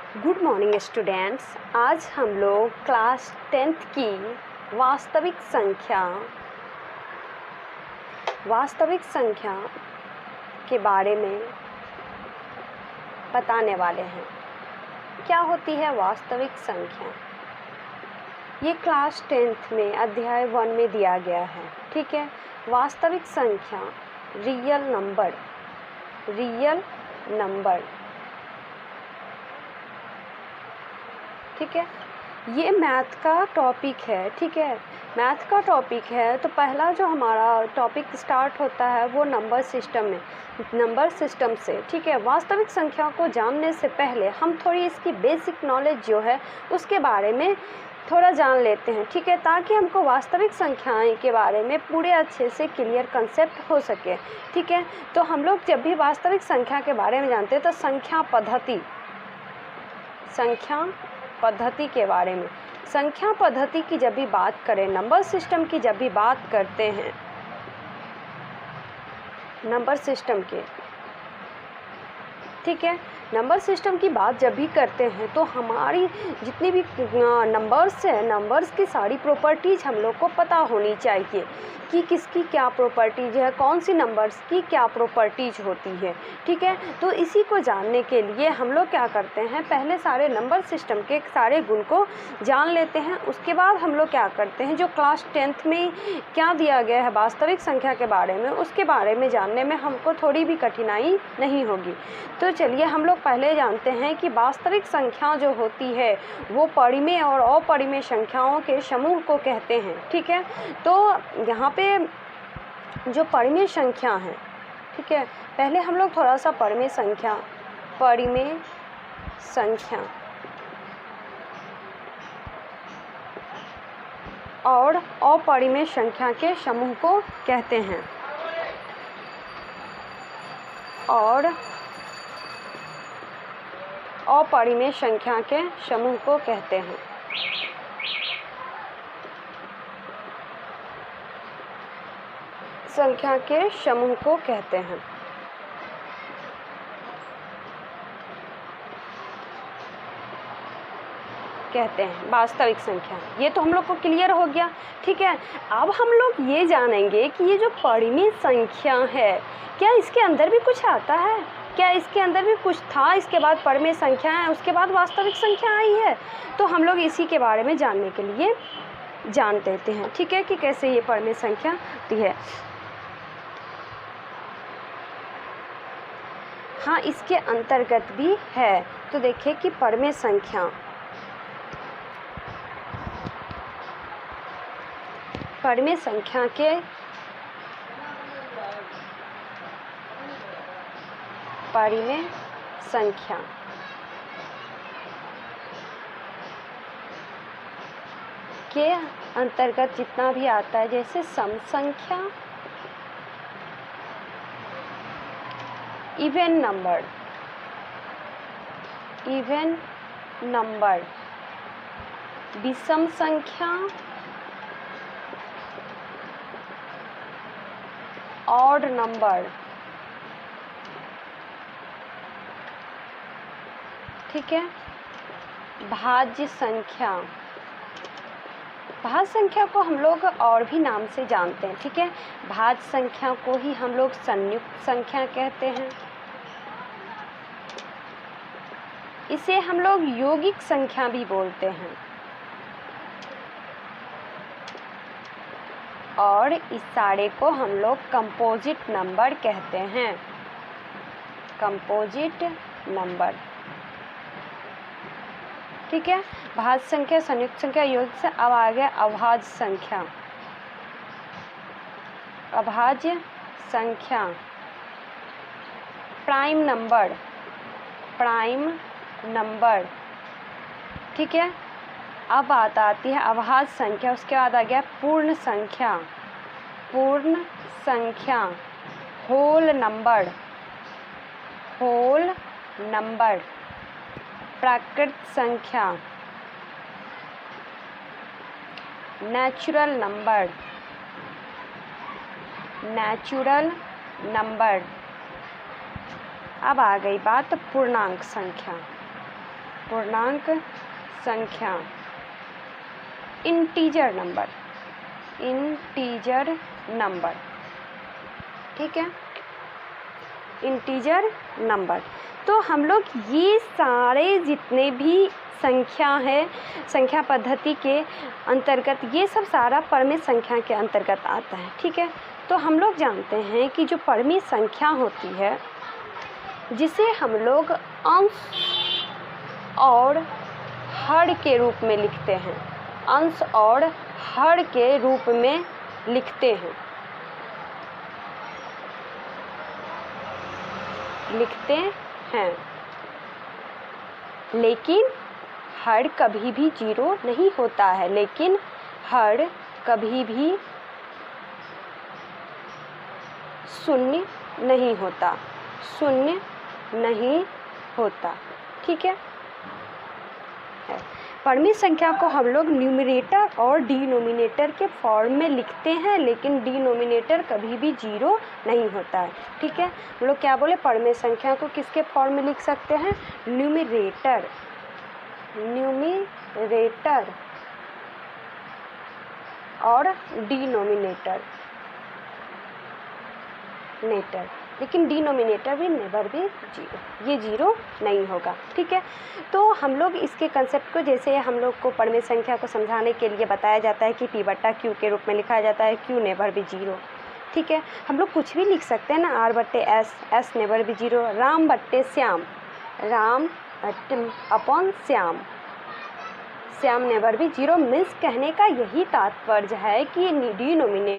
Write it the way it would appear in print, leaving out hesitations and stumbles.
Good morning students. आज हम लोग क्लास 10th की वास्तविक संख्या के बारे में बताने वाले हैं। क्या होती है वास्तविक संख्या? ये क्लास 10th में अध्याय 1 में दिया गया है। ठीक है। वास्तविक संख्या रियल नंबर। ठीक है। ये मैथ का टॉपिक है। ठीक है। मैथ का टॉपिक है तो पहला जो हमारा टॉपिक स्टार्ट होता है वो नंबर सिस्टम से। ठीक है। वास्तविक संख्या को जानने से पहले हम थोड़ी इसकी बेसिक नॉलेज जो है उसके बारे में थोड़ा जान लेते हैं। ठीक है। ताकि हमको वास्तविक संख्याएं के बारे में पूरे अच्छे से क्लियर कंसेप्ट हो सके। ठीक है। तो हम लोग जब भी वास्तविक संख्या के बारे में जानते हैं तो संख्या पद्धति के बारे में, संख्या पद्धति की जब भी बात करें, नंबर सिस्टम की जब भी बात करते हैं, नंबर सिस्टम के, ठीक है, नंबर सिस्टम की बात जब भी करते हैं तो हमारी जितनी भी नंबर्स हैं, नंबर्स की सारी प्रॉपर्टीज़ हम लोग को पता होनी चाहिए कि किसकी क्या प्रॉपर्टीज़ है, कौन सी नंबर्स की क्या प्रॉपर्टीज़ होती है। ठीक है। तो इसी को जानने के लिए हम लोग क्या करते हैं, पहले सारे नंबर सिस्टम के सारे गुण को जान लेते हैं। उसके बाद हम लोग क्या करते हैं, जो क्लास 10th में क्या दिया गया है वास्तविक संख्या के बारे में, उसके बारे में जानने में हमको थोड़ी भी कठिनाई नहीं होगी। तो चलिए हम लोग पहले जानते हैं कि वास्तविक संख्या जो होती है वो परिमेय और अपरिमेय संख्याओं के समूह को कहते हैं। ठीक है। तो यहाँ पे जो परिमेय संख्या है, ठीक है, पहले हम लोग थोड़ा सा परिमेय संख्या और अपरिमेय संख्या के समूह को कहते हैं। और अपरिमेय संख्या के समूह को कहते हैं। संख्या के समूह को कहते हैं। वास्तविक संख्या। ये तो हम लोग को क्लियर हो गया। ठीक है। अब हम लोग ये जानेंगे कि ये जो परिमेय संख्या है, क्या इसके अंदर भी कुछ आता है? क्या इसके अंदर भी कुछ था, इसके बाद परिमेय संख्या है, उसके बाद वास्तविक संख्या आई है? तो हम लोग इसी के बारे में जानने के लिए जान लेते हैं। ठीक है, कि कैसे ये परिमेय संख्या होती है। हाँ, इसके अंतर्गत भी है। तो देखिए कि परिमेय संख्या के अंतर्गत जितना भी आता है, जैसे सम संख्या, इवन नंबर, विषम संख्या, ऑड नंबर, ठीक है, भाज्य संख्या को हम लोग और भी नाम से जानते हैं। ठीक है। भाज्य संख्या को ही हम लोग संयुक्त संख्या कहते हैं। इसे हम लोग यौगिक संख्या भी बोलते हैं। और इस सारे को हम लोग कंपोजिट नंबर कहते हैं। Composite number. ठीक है। भाज्य संख्या, संयुक्त संख्या, यौगिक से अब आ गया अभाज्य संख्या, प्राइम नंबर। ठीक है। अब बात आती है अभाज्य संख्या, उसके बाद आ गया पूर्ण संख्या, होल नंबर, प्राकृत संख्या, नेचुरल नंबर। अब आ गई बात पूर्णांक संख्या। पूर्णांक संख्या, इंटीजर नंबर, इंटीजर नंबर, ठीक है, इंटीजर नंबर। तो हम लोग ये सारे जितने भी संख्या है, संख्या पद्धति के अंतर्गत, ये सब सारा परमित संख्या के अंतर्गत आता है, ठीक है। तो हम लोग जानते हैं कि जो परमित संख्या होती है, जिसे हम लोग अंश और हर के रूप में लिखते हैं, अंश और हर के रूप में लिखते हैं, लेकिन हर कभी भी 0 नहीं होता है, लेकिन हर कभी भी 0 नहीं होता, 0 नहीं होता, ठीक है। परमित संख्या को हम लोग न्यूमरेटर और डिनोमिनेटर के फॉर्म में लिखते हैं, लेकिन डिनोमिनेटर कभी भी 0 नहीं होता है, ठीक है। हम लोग क्या बोले, परमित संख्या को किसके फॉर्म में लिख सकते हैं, न्यूमरेटर, न्यूमरेटर और डिनोमिनेटर, लेकिन डिनोमिनेटर भी नेवर भी 0, ये 0 नहीं होगा, ठीक है। तो हम लोग इसके कंसेप्ट को, जैसे हम लोग को परमित संख्या को समझाने के लिए बताया जाता है कि P/Q के रूप में लिखा जाता है, Q नेवर भी 0, ठीक है। हम लोग कुछ भी लिख सकते हैं ना, R/S, S नेवर भी 0, राम/श्याम, राम अपॉन श्याम, श्याम नेवर भी 0। मीन्स कहने का यही तात्पर्य है कि डिनोमिनेटर